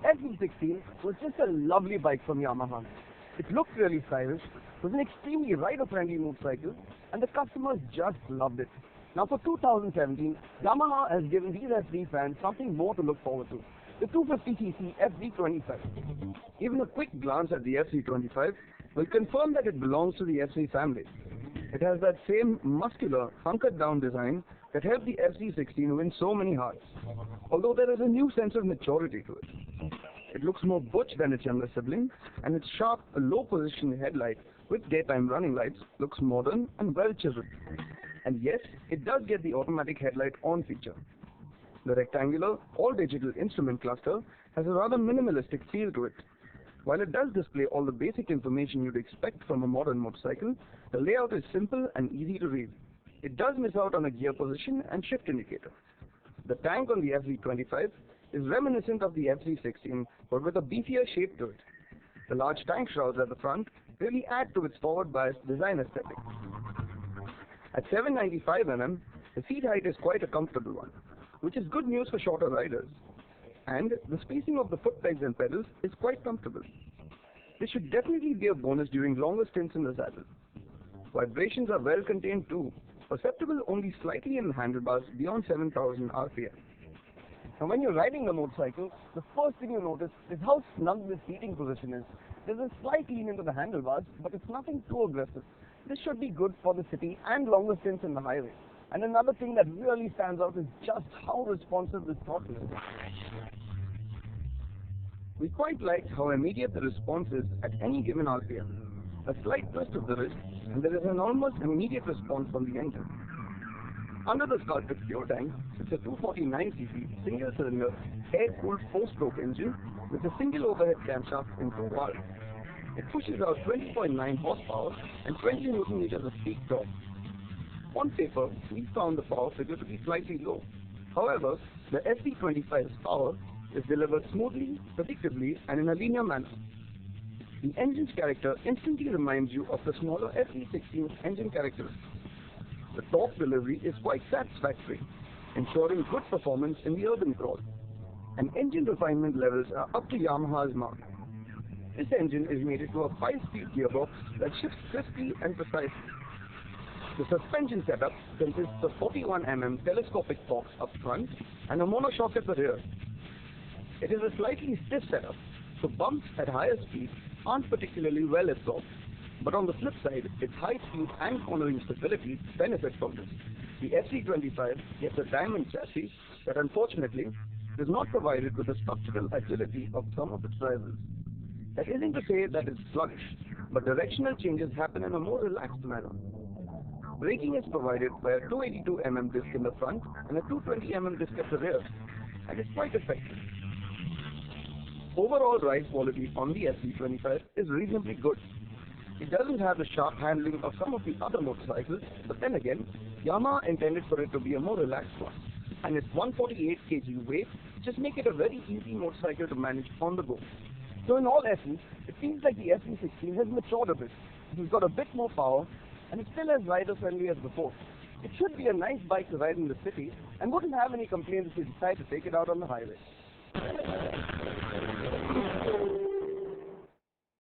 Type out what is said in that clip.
FZ16 was just a lovely bike from Yamaha. It looked really stylish, was an extremely rider-friendly motorcycle, and the customers just loved it. Now for 2017, Yamaha has given these FZ fans something more to look forward to. The 250cc FZ25. Even a quick glance at the FZ25 will confirm that it belongs to the FZ family. It has that same muscular, hunkered down design that helped the FZ16 win so many hearts, although there is a new sense of maturity to it. It looks more butch than its younger sibling, and its sharp, low-position headlight with daytime running lights looks modern and well chiseled. And yes, it does get the automatic headlight on feature. The rectangular, all-digital instrument cluster has a rather minimalistic feel to it. While it does display all the basic information you'd expect from a modern motorcycle, the layout is simple and easy to read. It does miss out on a gear position and shift indicator. The tank on the FZ25 is reminiscent of the FZ16, but with a beefier shape to it. The large tank shrouds at the front really add to its forward-biased design aesthetic. At 795 mm, the seat height is quite a comfortable one, which is good news for shorter riders. And the spacing of the foot pegs and pedals is quite comfortable. This should definitely be a bonus during longer stints in the saddle. Vibrations are well contained too, perceptible only slightly in the handlebars beyond 7,000 RPM. Now when you're riding the motorcycle, the first thing you notice is how snug the seating position is. There's a slight lean into the handlebars, but it's nothing too aggressive. This should be good for the city and longer stints in the highway. And another thing that really stands out is just how responsive this throttle is. We quite liked how immediate the response is at any given RPM. A slight twist of the wrist, and there is an almost immediate response from the engine. Under the sculpted fuel tank, it's a 249cc single-cylinder, air-cooled 4-stroke engine with a single overhead camshaft in 2 valves. It pushes out 20.9 horsepower and 20 Nm of peak torque. On paper, we found the power figure to be slightly low. However, the FZ25's power is delivered smoothly, predictably, and in a linear manner. The engine's character instantly reminds you of the smaller FZ16's engine characteristics. The torque delivery is quite satisfactory, ensuring good performance in the urban crawl. And engine refinement levels are up to Yamaha's mark. This engine is mated to a 5-speed gearbox that shifts crisply and precisely. The suspension setup consists of 41 mm telescopic forks up front and a monoshock at the rear. It is a slightly stiff setup, so bumps at higher speeds aren't particularly well absorbed. But on the flip side, its high speed and cornering stability benefit from this. The FZ25 gets a diamond chassis that unfortunately is not provided with the structural agility of some of its rivals. That isn't to say that it's sluggish, but directional changes happen in a more relaxed manner. Braking is provided by a 282 mm disc in the front and a 220 mm disc at the rear, and it's quite effective. Overall ride quality on the FZ25 is reasonably good. It doesn't have the sharp handling of some of the other motorcycles, but then again, Yamaha intended for it to be a more relaxed one, and its 148 kg weight just make it a very easy motorcycle to manage on the go. So in all essence, it seems like the FZ16 has matured a bit. It has got a bit more power, and it's still as rider-friendly as before. It should be a nice bike to ride in the city, and wouldn't have any complaints if you decide to take it out on the highway.